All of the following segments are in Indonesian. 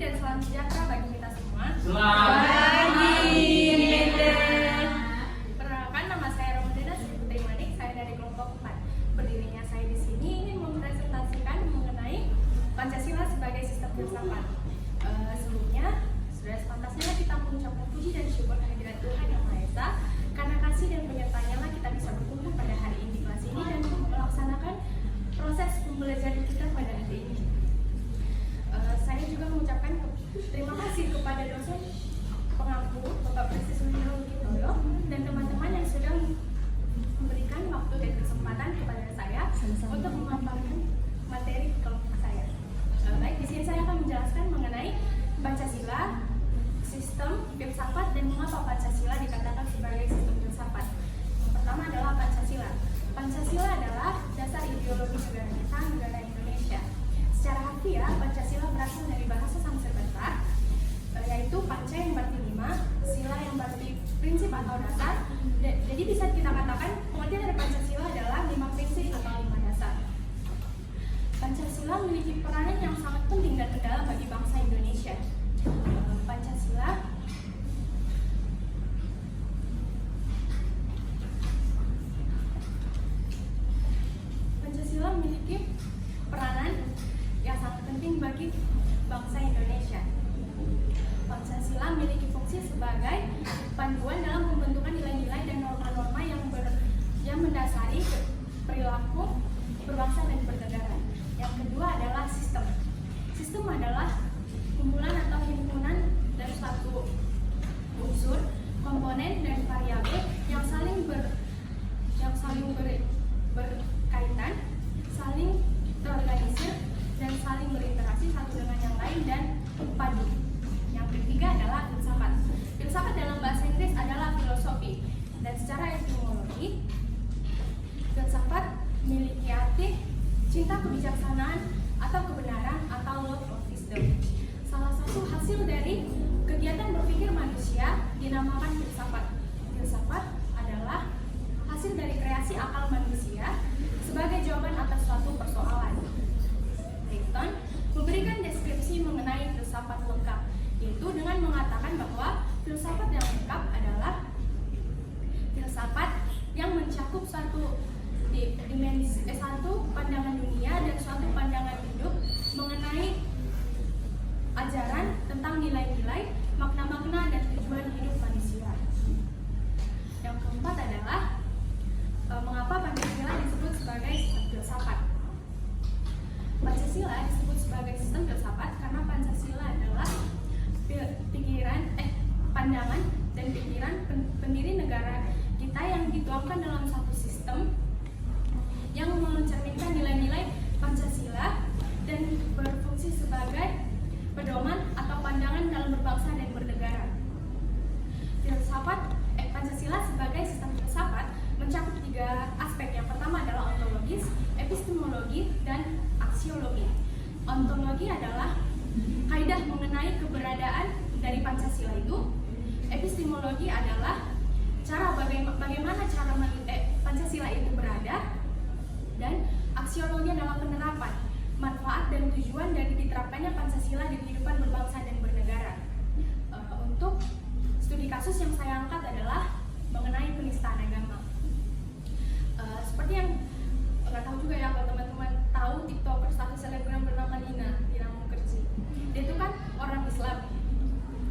dan salam sejahtera bagi kita semua. Selamat pagi. Perkenalkan, nama saya Ramadana Sri Putri Manik. Saya dari kelompok 4. Berdirinya saya di sini ingin mempresentasikan mengenai Pancasila sebagai sistem filsafat. Sebelumnya, sudah sepantasnya kita mengucapkan puji dan syukur kehadirat Tuhan Yang Maha Esa, karena kasih dan penyertanya lah kita bisa berkumpul pada hari ini di kelas ini dan melaksanakan proses pembelajaran kita pada hari ini. Saya juga mengucapkan terima kasih kepada dosen pengampu Bapak Presiden Widodo dan teman-teman yang sudah memberikan waktu dan kesempatan kepada saya untuk memaparkan materi kelompok saya. Baik, di sini saya akan menjelaskan mengenai Pancasila, sistem filsafat, dan mengapa Pancasila dikatakan sebagai sistem filsafat. Yang pertama adalah Pancasila. Pancasila adalah dasar ideologi negara kita, negara Indonesia. Secara harfiah, Pancasila berasal dari bahasa Sanskerta, yaitu panca yang berarti 5, sila yang berarti prinsip atau dasar. Jadi bisa kita katakan pengertian dari Pancasila adalah 5 prinsip atau 5 dasar. Pancasila memiliki peranan yang sangat penting dan mendalam bagi bangsa Indonesia. Pancasila memiliki peranan yang sangat penting bagi bangsa Indonesia. Pancasila memiliki fungsi sebagai panduan dalam pembentukan nilai-nilai dan norma-norma yang mendasari perilaku berbangsa dan bernegara. Yang kedua adalah sistem. Sistem adalah kumpulan atau himpunan dari suatu unsur, komponen, dan variabel yang saling berkaitan, saling terorganisir, dan saling berinteraksi satu dengan yang lain dan padu. Yang ketiga adalah filsafat. Filsafat dalam bahasa Inggris adalah filosofi, dan secara etimologi filsafat memiliki arti cinta kebijaksanaan atau kebenaran atau love of wisdom. Salah satu hasil dari kegiatan berpikir manusia dinamakan filsafat. Filsafat adalah hasil dari kreasi akal manusia sebagai jawaban atas suatu persoalan. Platon memberikan deskripsi mengenai filsafat lengkap, yaitu dengan mengatakan bahwa filsafat yang lengkap adalah filsafat yang mencakup satu dimensi, satu pandangan dunia dan suatu pandangan hidup mengenai ajaran tentang nilai-nilai, makna-makna, dan tujuan hidup manusia. Yang keempat adalah mengapa Pancasila disebut sebagai sistem filsafat. Pancasila disebut sebagai sistem filsafat karena Pancasila adalah pandangan dan pikiran pendiri negara kita yang dituangkan dalam satu sistem yang mencerminkan nilai-nilai Pancasila dan berfungsi sebagai pedoman atau pandangan dalam berbangsa dan bernegara. Pancasila sebagai sistem filsafat mencakup 3 aspek. Yang pertama adalah ontologis, epistemologi, dan aksiologi. Ontologi adalah kaidah mengenai keberadaan dari Pancasila itu. Epistemologi adalah bagaimana cara Pancasila itu berada, dan aksiologi adalah penerapan, manfaat, dan tujuan dari diterapkannya Pancasila di kehidupan berbangsa dan bernegara. Untuk studi kasus yang saya angkat adalah mengenai penistaan agama. Seperti yang nggak tahu juga ya, kalau teman-teman tahu TikToker satu selebgram bernama Lina Mukherjee. Dia itu kan orang Islam,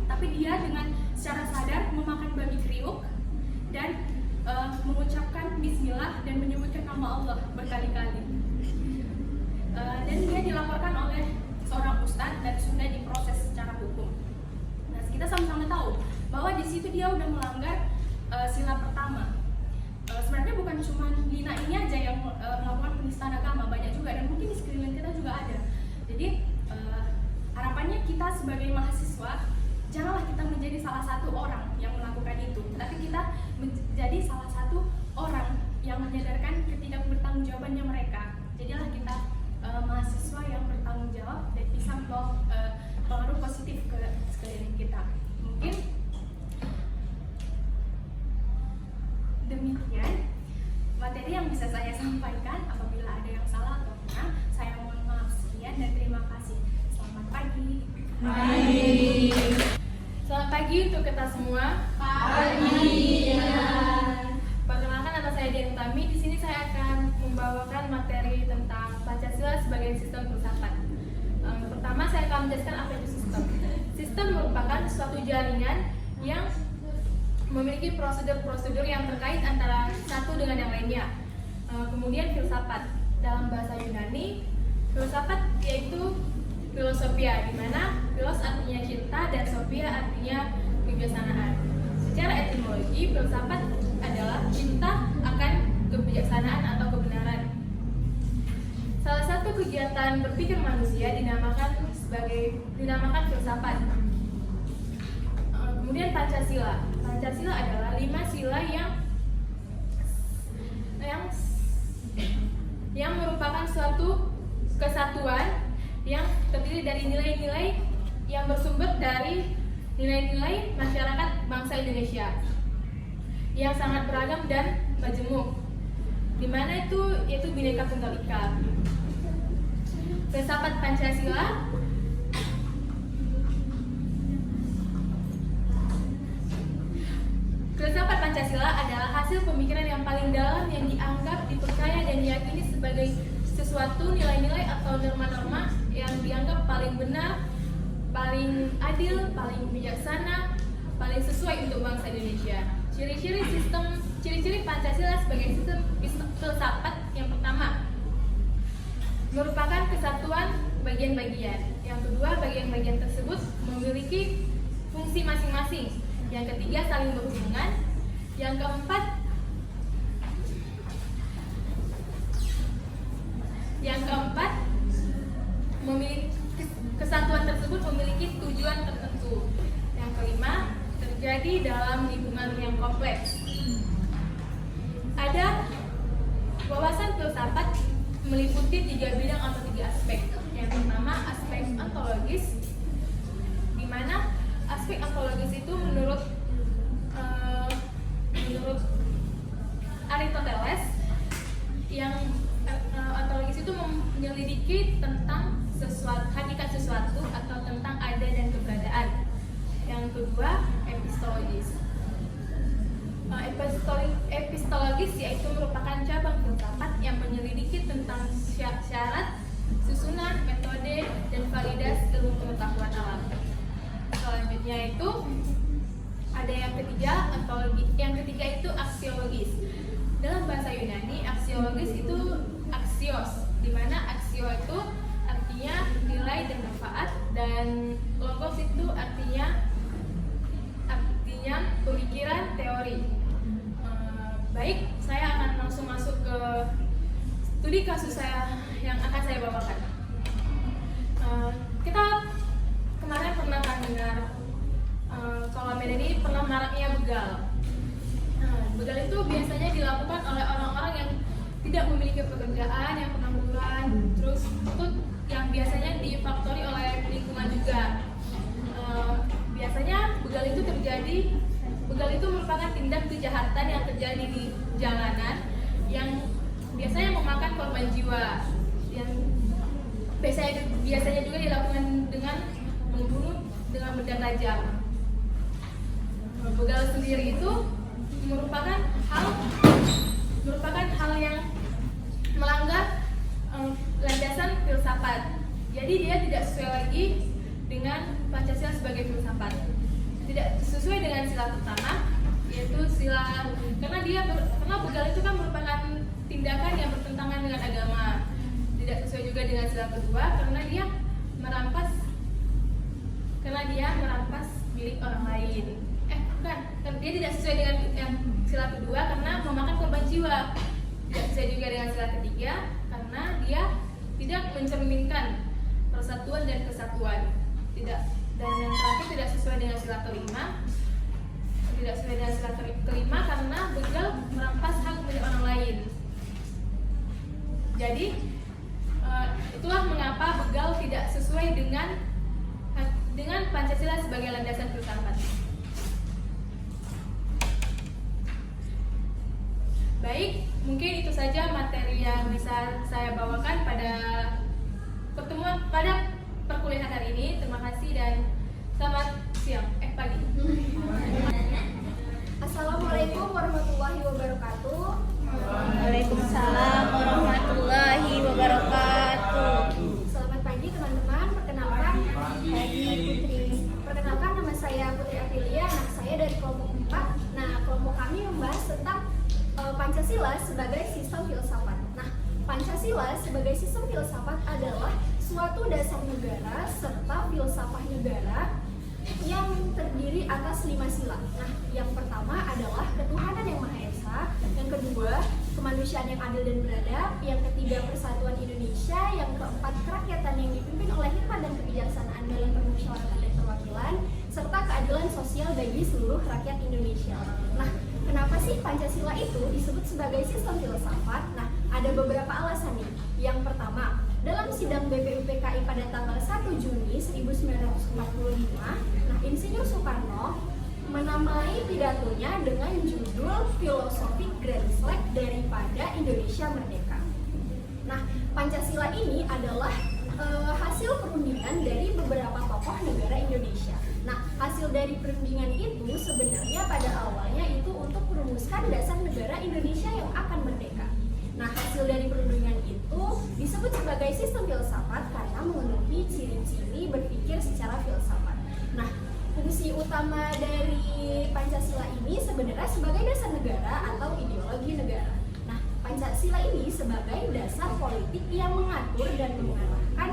tapi dia dengan secara sadar memakan babi kriuk dan mengucapkan Bismillah dan menyebutkan nama Allah berkali-kali. Dan dia dilaporkan oleh seorang ustadz dan sudah diproses secara hukum. Nah, kita sama-sama tahu bahwa di situ dia udah melanggar sila pertama. Sebenarnya bukan cuma Lina ini aja yang melakukan penistaan agama, banyak juga, dan mungkin di sekeliling kita juga ada. Jadi harapannya kita sebagai mahasiswa janganlah kita menjadi salah satu orang yang melakukan itu, tapi kita menjadi salah satu orang yang menyadarkan ketidakbertanggungjawabannya mereka. Jadilah kita mahasiswa yang bertanggung jawab dan bisa membawa pengaruh positif ke sekeliling kita. Mungkin demikian materi yang bisa saya sampaikan. Apabila ada yang salah atau kurang, saya mohon maaf. Sekian dan terima kasih. Selamat pagi. pagi untuk kita semua. Pagi. Perkenalkan, nama saya Dian Utami. Di sini saya akan membawakan materi tentang Pancasila sebagai sistem filsafat. Pertama, saya akan menjelaskan apa itu sistem. Sistem merupakan suatu jaringan yang memiliki prosedur-prosedur yang terkait antara satu dengan yang lainnya. Kemudian filsafat. Dalam bahasa Yunani, filsafat yaitu filosofia, di mana filos artinya cinta dan sofia artinya kebijaksanaan. Secara etimologi, filsafat adalah cinta akan kebijaksanaan atau kebenaran. Salah satu kegiatan berpikir manusia dinamakan filsafat. Kemudian Pancasila. Pancasila adalah 5 sila yang merupakan suatu kesatuan yang terdiri dari nilai-nilai yang bersumber dari nilai-nilai masyarakat bangsa Indonesia yang sangat beragam dan majemuk, di mana yaitu Bhinneka Tunggal Ika. Filsafat Pancasila adalah hasil pemikiran yang paling dalam yang dianggap, dipercaya, dan diyakini sebagai sesuatu nilai-nilai atau norma-norma yang dianggap paling benar, paling adil, paling bijaksana, paling sesuai untuk bangsa Indonesia. Ciri-ciri Pancasila sebagai sistem filsafat yang pertama, merupakan kesatuan bagian-bagian. Yang kedua, bagian-bagian tersebut memiliki fungsi masing-masing. Yang ketiga, saling berhubungan. Yang keempat, kesatuan tersebut memiliki tujuan tertentu. Yang kelima, terjadi dalam lingkungan yang kompleks. Ada wawasan filsafat meliputi 3 bidang atau 3 aspek. Yang pertama, aspek ontologis, di mana aspek ontologis itu menurut Aristoteles, yang ontologis itu menyelidiki tentang hakikat sesuatu atau tentang ada dan keberadaan. Yang kedua, epistologis. Epistologis yaitu merupakan cabang filsafat yang menyelidiki tentang syarat, susunan, metode, dan validas ilmu pengetahuan alam. Selanjutnya itu ada yang ketiga, ontologi. Yang ketiga itu aksiologis. Dalam bahasa Yunani, aksiologis itu aksios, di mana aksio itu artinya nilai dan manfaat, dan logos itu artinya pemikiran teori. Baik, saya akan langsung masuk ke studi kasus yang akan saya bawakan. Kita kemarin pernah dengar kalau Medan ini pernah maraknya begal. Begal itu biasanya dilakukan oleh orang-orang yang tidak memiliki pekerjaan, yang pengangguran, terus itu yang biasanya difaktori oleh lingkungan juga. Biasanya begal itu merupakan tindak kejahatan yang terjadi di jalanan yang biasanya memakan korban jiwa, yang biasanya juga dilakukan dengan membunuh dengan benda tajam. Begal sendiri itu merupakan hal yang melanggar landasan filsafat. Jadi dia tidak sesuai lagi dengan Pancasila sebagai filsafat. Tidak sesuai dengan sila pertama, yaitu karena begal itu kan merupakan tindakan yang bertentangan dengan agama. Tidak sesuai juga dengan sila kedua, karena dia merampas milik orang lain. Dia tidak sesuai dengan sila kedua karena memakan korban jiwa. Tidak sesuai juga dengan sila ketiga karena dia tidak mencerminkan persatuan dan kesatuan. Dan yang terakhir tidak sesuai dengan sila kelima. Tidak sesuai dengan sila kelima karena begal merampas hak milik orang lain. Jadi itulah mengapa begal tidak sesuai dengan Pancasila sebagai landasan filsafat. Baik, mungkin itu saja materi yang bisa saya bawakan pada perkuliahan hari ini. Terima kasih dan Selamat siang, pagi. Assalamualaikum warahmatullahi wabarakatuh. Waalaikumsalam warahmatullahi wabarakatuh. Selamat pagi teman-teman. Perkenalkan, Putri. Perkenalkan, nama saya Putri Aprilia. Anak saya dari kelompok 4. Nah, kelompok kami membahas tentang Pancasila sebagai sistem filsafat. Nah, Pancasila sebagai sistem filsafat adalah suatu dasar negara serta filsafat negara yang terdiri atas 5 sila. Nah, yang pertama adalah ketuhanan yang Maha Esa, yang kedua kemanusiaan yang adil dan beradab, yang ketiga persatuan Indonesia, yang keempat kerakyatan yang dipimpin oleh hikmat dan kebijaksanaan dalam permusyawaratan dan perwakilan, serta keadilan sosial bagi seluruh rakyat Indonesia. Nah, kenapa sih Pancasila itu disebut sebagai sistem filsafat? Nah, ada beberapa alasan nih. Yang pertama, dalam sidang BPUPKI pada tanggal 1 Juni 1945, Insinyur Soekarno menamai pidatonya dengan judul Filosofi Grand Slam daripada Indonesia Merdeka. Nah, Pancasila ini adalah hasil perundingan dari beberapa tokoh negara Indonesia. Nah, hasil dari perundingan itu sebenarnya pada awalnya itu untuk merumuskan dasar negara Indonesia yang akan merdeka. Nah, hasil dari perundingan itu disebut sebagai sistem filsafat karena memenuhi ciri-ciri berpikir secara filsafat. Nah, fungsi utama dari Pancasila ini sebenarnya sebagai dasar negara atau ideologi negara. Nah, Pancasila ini sebagai dasar politik yang mengatur dan mengarahkan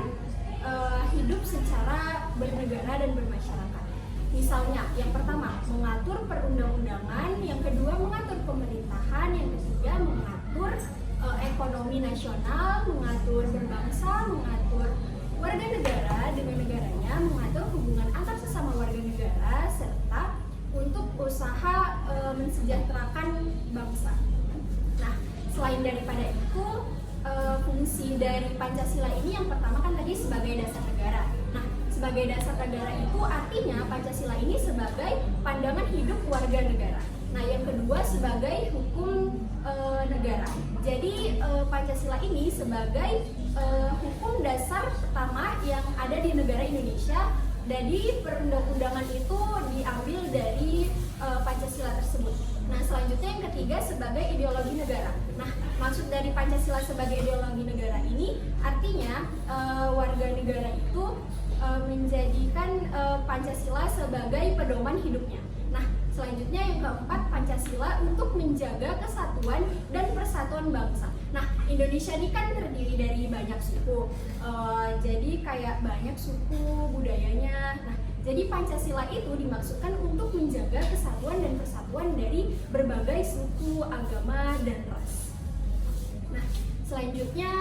hidup secara bernegara dan bermasyarakat. Misalnya, yang pertama, mengatur perundang-undangan, yang kedua, mengatur pemerintahan, yang ketiga, mengatur ekonomi nasional, mengatur berbangsa, mengatur warga negara dengan negaranya, mengatur hubungan antar sesama warga negara, serta untuk usaha mensejahterakan bangsa. Nah, selain daripada itu, fungsi dari Pancasila ini yang pertama kan tadi sebagai dasar negara. Nah, sebagai dasar negara itu artinya Pancasila ini sebagai pandangan hidup warga negara. Nah, yang kedua sebagai hukum negara. Jadi Pancasila ini sebagai hukum dasar pertama yang ada di negara Indonesia. Jadi perundang-undangan itu diambil dari Pancasila tersebut. Nah, selanjutnya yang ketiga sebagai ideologi negara. Nah, maksud dari Pancasila sebagai ideologi negara ini artinya warga negara itu menjadikan Pancasila sebagai pedoman hidupnya. Nah, selanjutnya yang keempat, Pancasila untuk menjaga kesatuan dan persatuan bangsa. Nah, Indonesia ini kan terdiri dari banyak suku, jadi kayak banyak suku budayanya. Nah, jadi Pancasila itu dimaksudkan untuk menjaga kesatuan dan persatuan dari berbagai suku, agama, dan ras. Nah, selanjutnya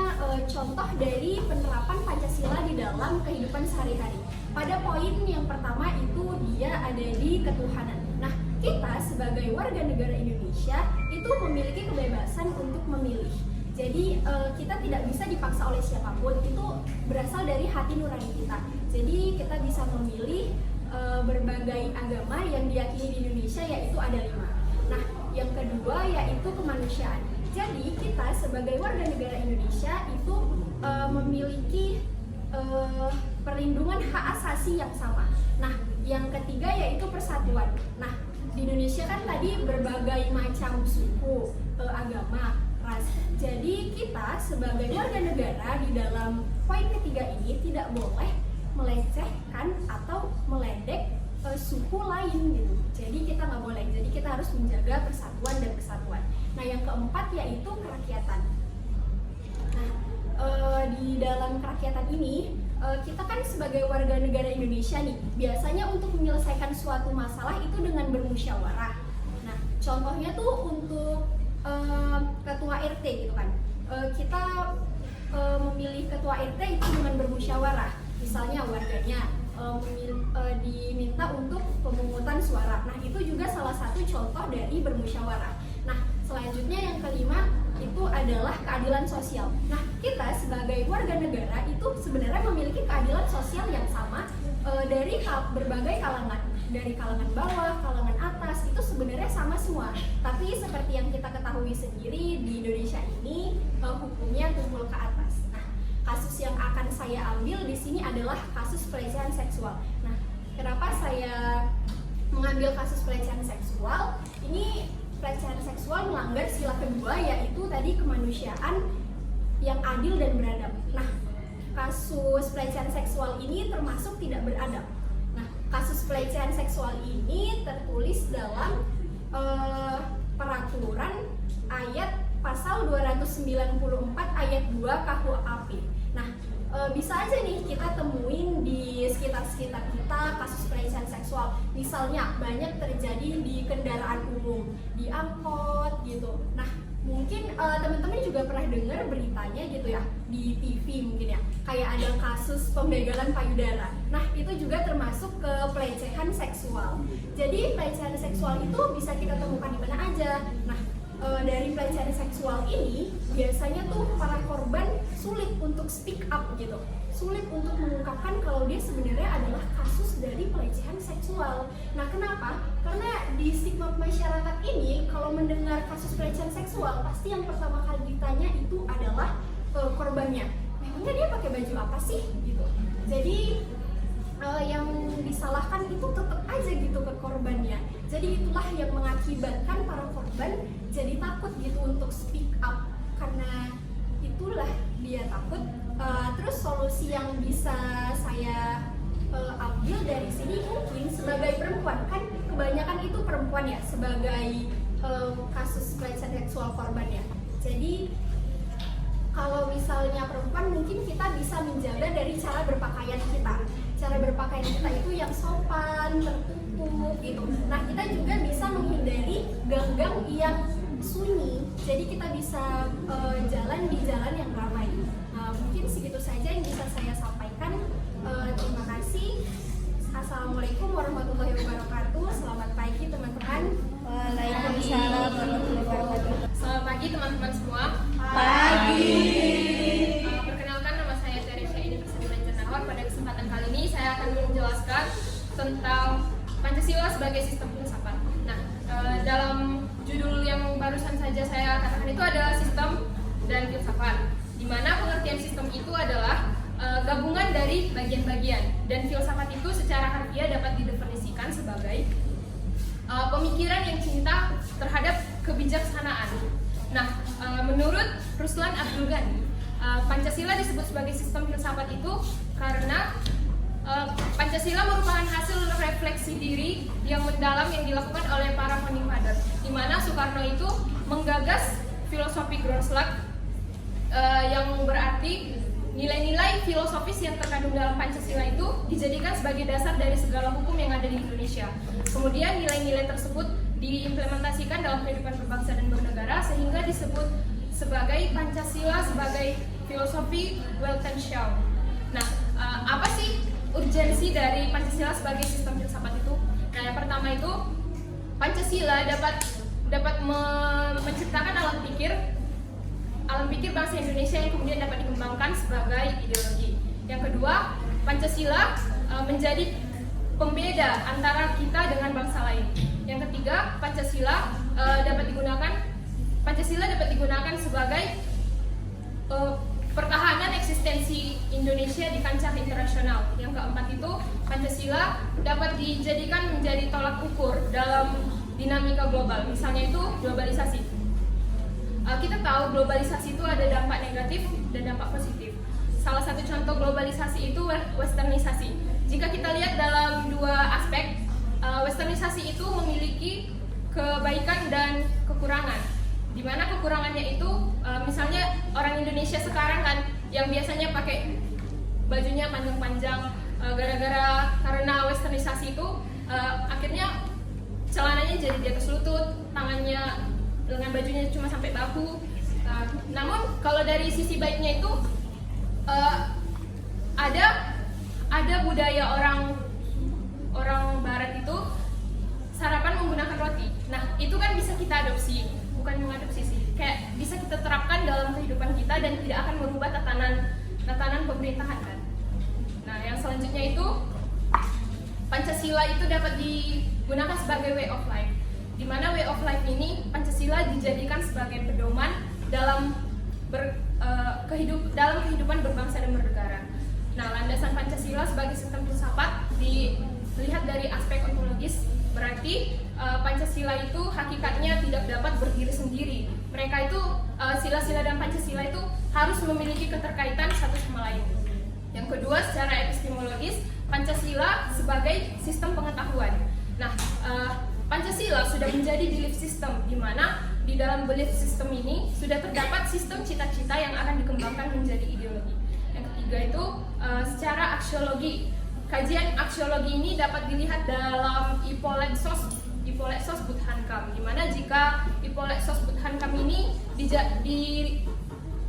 contoh dari penerapan Pancasila di dalam kehidupan sehari-hari. Pada poin yang pertama itu dia ada di ketuhanan. Nah, kita sebagai warga negara Indonesia itu memiliki kebebasan untuk memilih. Jadi kita tidak bisa dipaksa oleh siapapun, itu berasal dari hati nurani kita. Jadi kita bisa memilih berbagai agama yang diyakini di Indonesia, yaitu ada 5. Nah, yang kedua yaitu kemanusiaan. Jadi kita sebagai warga negara Indonesia itu memiliki perlindungan hak asasi yang sama. Nah, yang ketiga yaitu persatuan. Nah, di Indonesia kan tadi berbagai macam suku, agama, ras. Jadi kita sebagai warga negara di dalam poin ketiga ini tidak boleh melecehkan atau meledek suku lain gitu. Jadi kita nggak boleh. Jadi kita harus menjaga persatuan dan kesatuan. Nah, yang keempat yaitu kerakyatan. Nah, di dalam kerakyatan ini kita kan sebagai warga negara Indonesia nih, biasanya untuk menyelesaikan suatu masalah itu dengan bermusyawarah. Nah, contohnya tuh untuk ketua RT gitu kan. Kita memilih ketua RT itu dengan bermusyawarah. Misalnya warganya diminta untuk pemungutan suara. Nah, itu juga salah satu contoh dari bermusyawarah. Nah, selanjutnya yang kelima itu adalah keadilan sosial. Nah, kita sebagai warga negara itu sebenarnya memiliki keadilan sosial yang sama dari berbagai kalangan, dari kalangan bawah, kalangan atas, itu sebenarnya sama semua. Tapi seperti yang kita ketahui sendiri di Indonesia ini hukumnya tumpul ke atas. Nah, kasus yang akan saya ambil di sini adalah kasus pelecehan seksual. Nah, Kenapa saya mengambil kasus pelecehan seksual? Ini pelecehan seksual melanggar sila kedua, yaitu tadi kemanusiaan yang adil dan beradab. Nah, kasus pelecehan seksual ini termasuk tidak beradab. Nah, kasus pelecehan seksual ini tertulis dalam peraturan ayat pasal 294 ayat 2 KUHP. Nah, bisa aja nih kita temuin di sekitar-sekitar kita kasus pelecehan seksual. Misalnya banyak terjadi di kendaraan umum, di angkot gitu. Nah, mungkin teman-teman juga pernah dengar beritanya gitu ya, di TV mungkin ya, kayak ada kasus pembegalan payudara. Nah, itu juga termasuk ke pelecehan seksual. Jadi pelecehan seksual itu bisa kita temukan di mana aja. Nah, dari pelecehan seksual ini biasanya tuh para korban sulit untuk speak up gitu, sulit untuk mengungkapkan kalau dia sebenarnya adalah kasus dari pelecehan seksual. Nah, kenapa? Karena di stigma masyarakat ini kalau mendengar kasus pelecehan seksual pasti yang pertama kali ditanya itu adalah korbannya. Memangnya dia pakai baju apa sih gitu. Jadi yang disalahkan itu tetap aja gitu ke korbannya. Jadi itulah yang mengakibatkan para korban jadi takut gitu untuk speak up, karena itulah dia takut. Terus solusi yang bisa saya ambil dari sini, mungkin sebagai perempuan, kan kebanyakan itu perempuan ya sebagai kasus pelecehan seksual korbannya. Jadi kalau misalnya perempuan, mungkin kita bisa menjaga dari cara berpakaian kita. Cara berpakaian kita itu yang sopan, tertutup gitu. Nah, kita juga bisa menghindari gang-gang yang sunyi. Jadi kita bisa jalan di jalan yang ramai. Mungkin segitu saja yang bisa saya sampaikan. Terima kasih. Assalamualaikum warahmatullahi wabarakatuh. Selamat pagi teman-teman. Waalaikumsalam warahmatullahi wabarakatuh. Selamat pagi teman-teman semua. Pagi. Perkenalkan, nama saya Teresia Ini Persidulan Cernahor. Pada kesempatan kali ini saya akan menjelaskan tentang Pancasila sebagai sistem filsafat. Nah, dalam judul yang barusan saja saya katakan itu adalah sistem dan filsafat, di mana pengertian sistem itu adalah gabungan dari bagian-bagian, dan filsafat itu secara harfiah dapat didefinisikan sebagai pemikiran yang cinta terhadap kebijaksanaan. Nah, menurut Ruslan Abdul Ghani, Pancasila disebut sebagai sistem filsafat itu karena Pancasila merupakan hasil refleksi diri yang mendalam yang dilakukan oleh para founding father, di mana Soekarno itu menggagas filosofi Groslak yang berarti nilai-nilai filosofis yang terkandung dalam Pancasila itu dijadikan sebagai dasar dari segala hukum yang ada di Indonesia. Kemudian nilai-nilai tersebut diimplementasikan dalam kehidupan berbangsa dan bernegara sehingga disebut sebagai Pancasila sebagai filosofi Weltanschauung. Nah, apa sih urgensi dari Pancasila sebagai sistem filsafat itu? Nah, yang pertama itu Pancasila dapat menciptakan alam pikir bangsa Indonesia yang kemudian dapat dikembangkan sebagai ideologi. Yang kedua, Pancasila menjadi pembeda antara kita dengan bangsa lain. Yang ketiga, Pancasila dapat digunakan sebagai pertahanan eksistensi Indonesia di kancah internasional. Yang keempat itu, Pancasila dapat dijadikan menjadi tolak ukur dalam dinamika global. Misalnya itu globalisasi. Kita tahu globalisasi itu ada dampak negatif dan dampak positif. Salah satu contoh globalisasi itu westernisasi. Jika kita lihat dalam dua aspek, westernisasi itu memiliki kebaikan dan kekurangan. Di mana kekurangannya itu, misalnya orang Indonesia sekarang kan yang biasanya pakai bajunya panjang-panjang, karena westernisasi itu akhirnya celananya jadi di atas lutut, tangannya lengan bajunya cuma sampai bahu. Namun kalau dari sisi baiknya itu ada budaya orang barat itu sarapan menggunakan roti. Nah, itu kan bisa kita adopsi, bukan mengadopsi sih, kayak bisa kita terapkan dalam kehidupan kita dan tidak akan merubah tatanan pemerintahan kan. Nah, yang selanjutnya itu Pancasila itu dapat digunakan sebagai way of life, di mana way of life ini Pancasila dijadikan sebagai pedoman dalam kehidupan berbangsa dan bernegara. Nah, landasan Pancasila sebagai sistem filsafat dilihat dari aspek ontologis, berarti Pancasila itu hakikatnya tidak dapat berdiri sendiri. Mereka itu sila-sila dan Pancasila itu harus memiliki keterkaitan satu sama lain. Yang kedua, secara epistemologis, Pancasila sebagai sistem pengetahuan. Nah, Pancasila sudah menjadi belief system, di mana di dalam belief system ini sudah terdapat sistem cita-cita yang akan dikembangkan menjadi ideologi. Yang ketiga itu secara aksiologi. Kajian aksiologi ini dapat dilihat dalam Ipolexos Budhankam, di mana jika Ipolexos Budhankam ini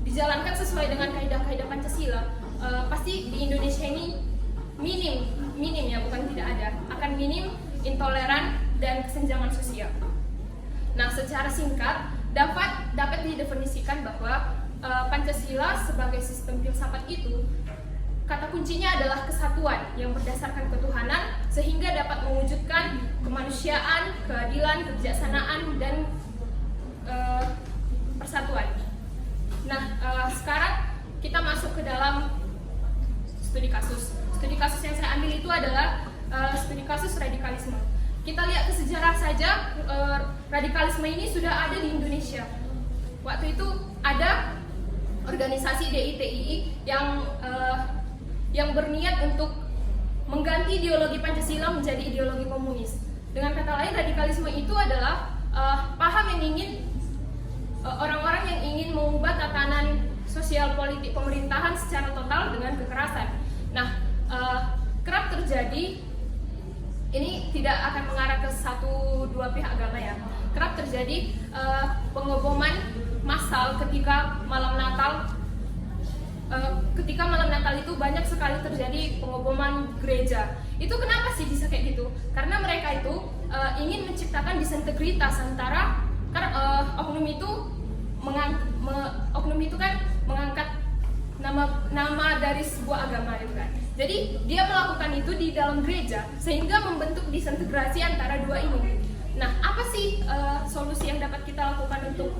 dijalankan sesuai dengan kaidah-kaidah Pancasila, pasti di Indonesia ini minim ya, bukan tidak ada, akan minim intoleran dan kesenjangan sosial. Nah, secara singkat dapat didefinisikan bahwa Pancasila sebagai sistem filsafat itu kata kuncinya adalah kesatuan yang berdasarkan ketuhanan sehingga dapat mewujudkan kemanusiaan, keadilan, kebijaksanaan, dan persatuan. Nah, sekarang kita masuk ke dalam studi kasus. Studi kasus yang saya ambil itu adalah studi kasus radikalisme. Kita lihat ke sejarah saja, radikalisme ini sudah ada di Indonesia. Waktu itu ada organisasi DITII yang berniat untuk mengganti ideologi Pancasila menjadi ideologi komunis. Dengan kata lain, radikalisme itu adalah paham yang ingin orang-orang yang ingin mengubah tatanan sosial politik pemerintahan secara total dengan kekerasan. Nah, kerap terjadi, ini tidak akan mengarah ke satu dua pihak agama ya. Kerap terjadi pengeboman massal ketika malam Natal. Ketika malam Natal itu banyak sekali terjadi pengeboman gereja. Itu kenapa sih bisa kayak gitu? Karena mereka itu ingin menciptakan disintegritas antara oknum itu kan mengangkat nama dari sebuah agama itu kan. Jadi dia melakukan itu di dalam gereja sehingga membentuk disintegrasi antara dua ini. Nah, apa sih solusi yang dapat kita lakukan untuk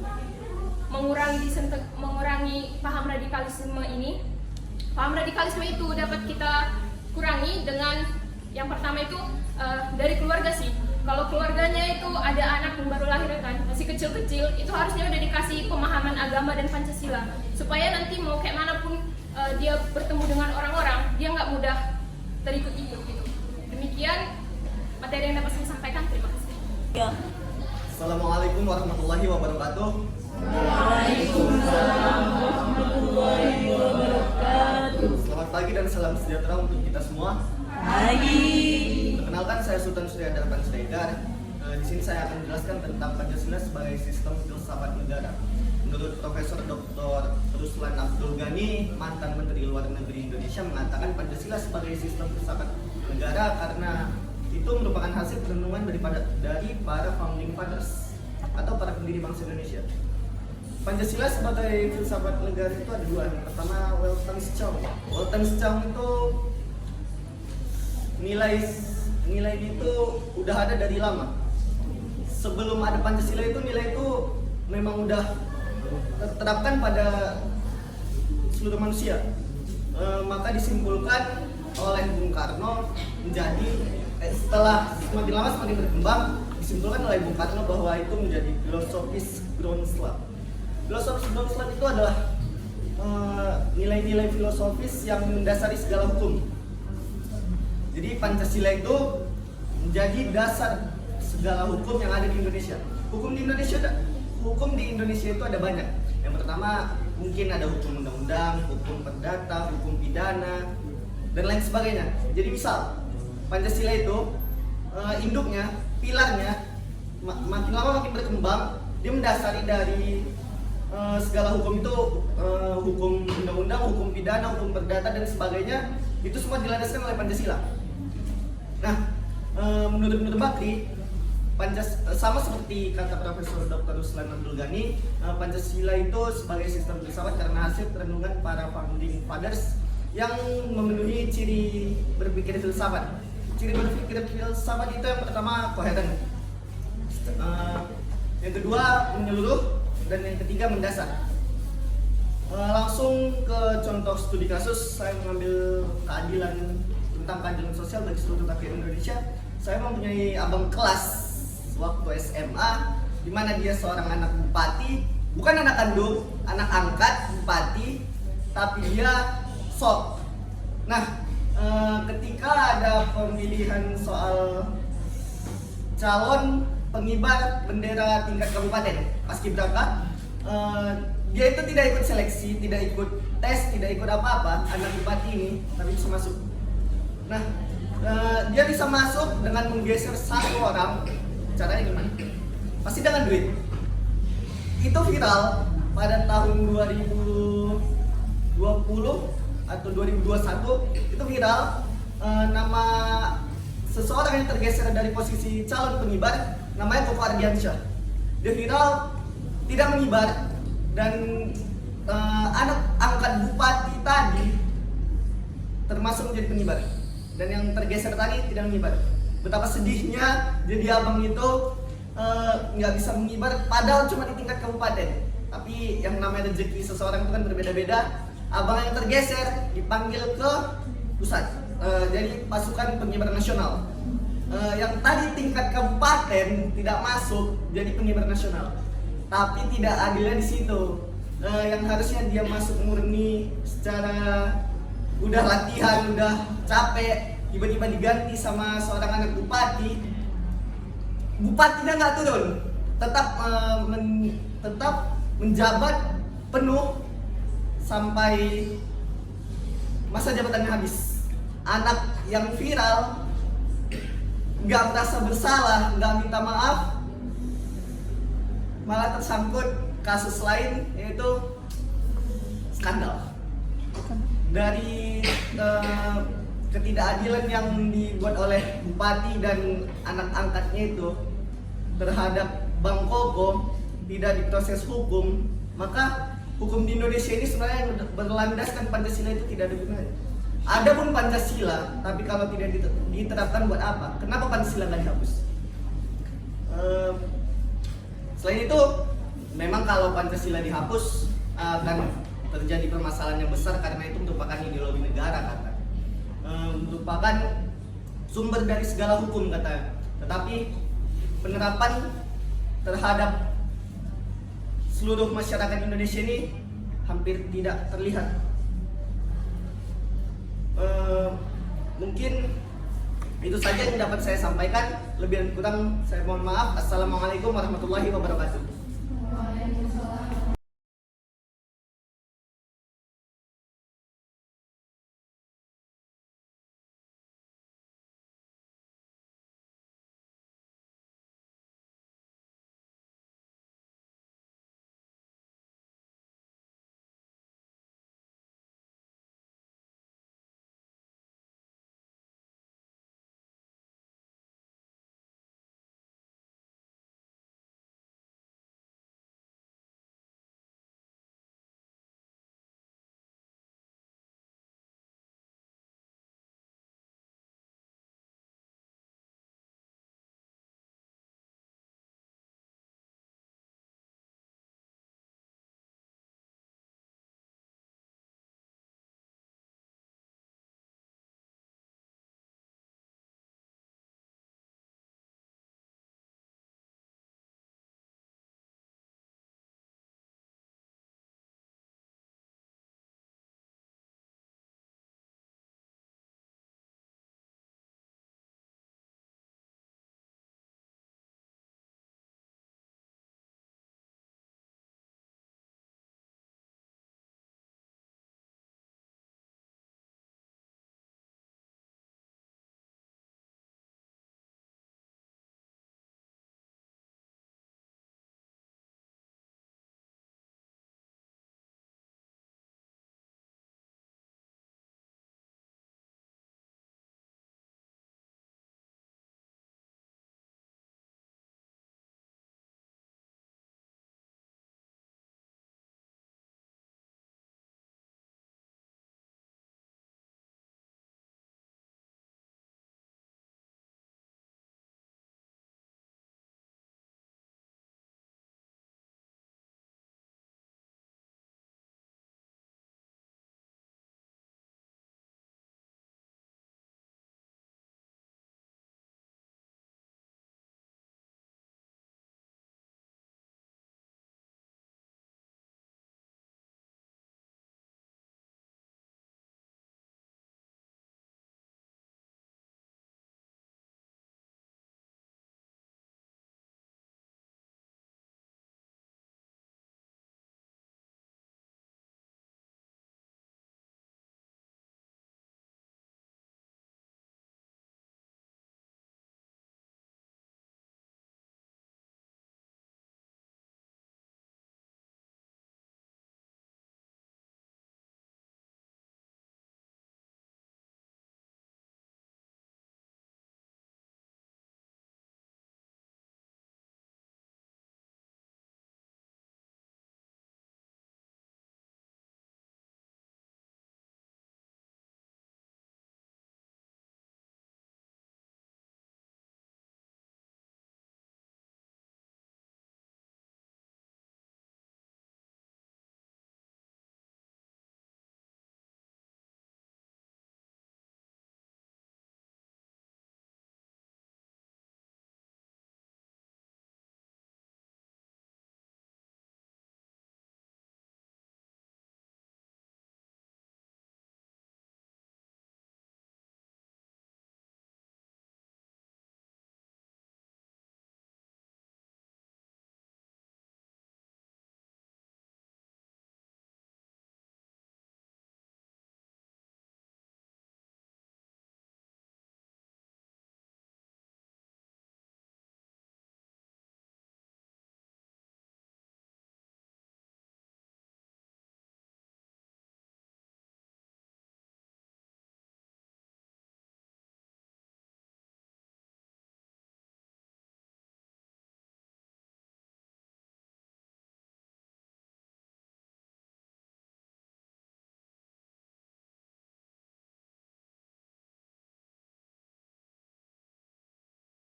mengurangi paham radikalisme ini? Paham radikalisme itu dapat kita kurangi dengan yang pertama itu dari keluarga sih. Kalau keluarganya itu ada anak yang baru lahir kan, masih kecil-kecil, itu harusnya udah dikasih pemahaman agama dan Pancasila supaya nanti mau kayak manapun dia bertemu dengan orang-orang, dia nggak mudah terikut-ikut gitu. Demikian materi yang dapat saya sampaikan. Terima kasih. Ya. Assalamualaikum warahmatullahi wabarakatuh. Waalaikumsalam warahmatullahi wabarakatuh. Selamat pagi dan salam sejahtera untuk kita semua. Pagi. Perkenalkan, saya Sultan Surya Darpan Siregar. Di sini saya akan menjelaskan tentang Pancasila sebagai sistem filsafat negara. Menurut Profesor Dr. Ruslan Abdul Ghani, mantan Menteri Luar Negeri Indonesia, mengatakan Pancasila sebagai sistem filsafat negara karena itu merupakan hasil perenungan dari para founding fathers atau para pendiri bangsa Indonesia. Pancasila sebagai filsafat negara itu ada dua. Yang pertama, Weltanschauung. Weltanschauung itu nilai itu udah ada dari lama. Sebelum ada Pancasila itu nilai itu memang udah terterapkan pada seluruh manusia. Maka disimpulkan oleh Bung Karno menjadi setelah semakin lama semakin berkembang, disimpulkan oleh Bung Karno bahwa itu menjadi filosofis Grundslag. Filosofis Grundslag itu adalah nilai-nilai filosofis yang mendasari segala hukum. Jadi Pancasila itu menjadi dasar segala hukum yang ada di Indonesia. Hukum di Indonesia itu ada banyak. Yang pertama mungkin ada hukum undang-undang, hukum perdata, hukum pidana, dan lain sebagainya. Jadi misal Pancasila itu induknya, pilarnya makin lama makin berkembang. Dia mendasari dari segala hukum itu, hukum undang-undang, hukum pidana, hukum perdata, dan sebagainya. Itu semua dilandaskan oleh Pancasila. Nah, menurut Bakri, sama seperti kata Profesor Dr. Ruslan Abdul Ghani, Pancasila itu sebagai sistem filsafat karena hasil perenungan para founding fathers yang memenuhi ciri berpikir filsafat. Ciri berpikir filsafat itu yang pertama koheren, yang kedua menyeluruh, dan yang ketiga mendasar. Langsung ke contoh studi kasus, saya mengambil keadilan tentang keadilan sosial bagi seluruh rakyat Indonesia. Saya mempunyai abang kelas waktu SMA, di mana dia seorang anak bupati, bukan anak kandung, anak angkat bupati, tapi dia sok. Nah, ketika ada pemilihan soal calon pengibar bendera tingkat kabupaten paskibraka, dia itu tidak ikut seleksi, tidak ikut tes, tidak ikut apa-apa, anak bupati ini, tapi bisa masuk. Nah, dia bisa masuk dengan menggeser satu orang. Caranya gimana? Pasti dengan duit. Itu viral pada tahun 2020 atau 2021, itu viral. Nama seseorang yang tergeser dari posisi calon pengibar, namanya Koko Ardiansyah. Dia viral, tidak mengibar, dan anak angkat bupati tadi termasuk menjadi pengibar, dan yang tergeser tadi tidak mengibar. Betapa sedihnya jadi abang itu nggak bisa mengibar, padahal cuma di tingkat kabupaten. Tapi yang namanya rezeki seseorang itu kan berbeda-beda. Abang yang tergeser dipanggil ke pusat, jadi pasukan pengibar nasional. Yang tadi tingkat kabupaten tidak masuk jadi pengibar nasional. Tapi tidak adilnya di situ. Yang harusnya dia masuk murni secara udah latihan, udah capek, tiba-tiba diganti sama seorang anak bupati. Bupatinya nggak turun, tetap menjabat penuh sampai masa jabatannya habis. Anak yang viral nggak merasa bersalah, nggak minta maaf, malah tersangkut kasus lain, yaitu skandal dari ketidakadilan yang dibuat oleh bupati dan anak angkatnya itu terhadap Bang Koko tidak diproses hukum. Maka hukum di Indonesia ini sebenarnya yang berlandaskan Pancasila itu tidak ada gunanya. Adapun Pancasila, tapi kalau tidak diterapkan buat apa? Kenapa Pancasila nggak dihapus? Selain itu, memang kalau Pancasila dihapus akan terjadi permasalahan yang besar, karena itu merupakan ideologi negara, kata. Merupakan sumber dari segala hukum, kata. Tetapi penerapan terhadap seluruh masyarakat Indonesia ini hampir tidak terlihat. Mungkin itu saja yang dapat saya sampaikan. Lebih dan kurang saya mohon maaf. Assalamualaikum warahmatullahi wabarakatuh.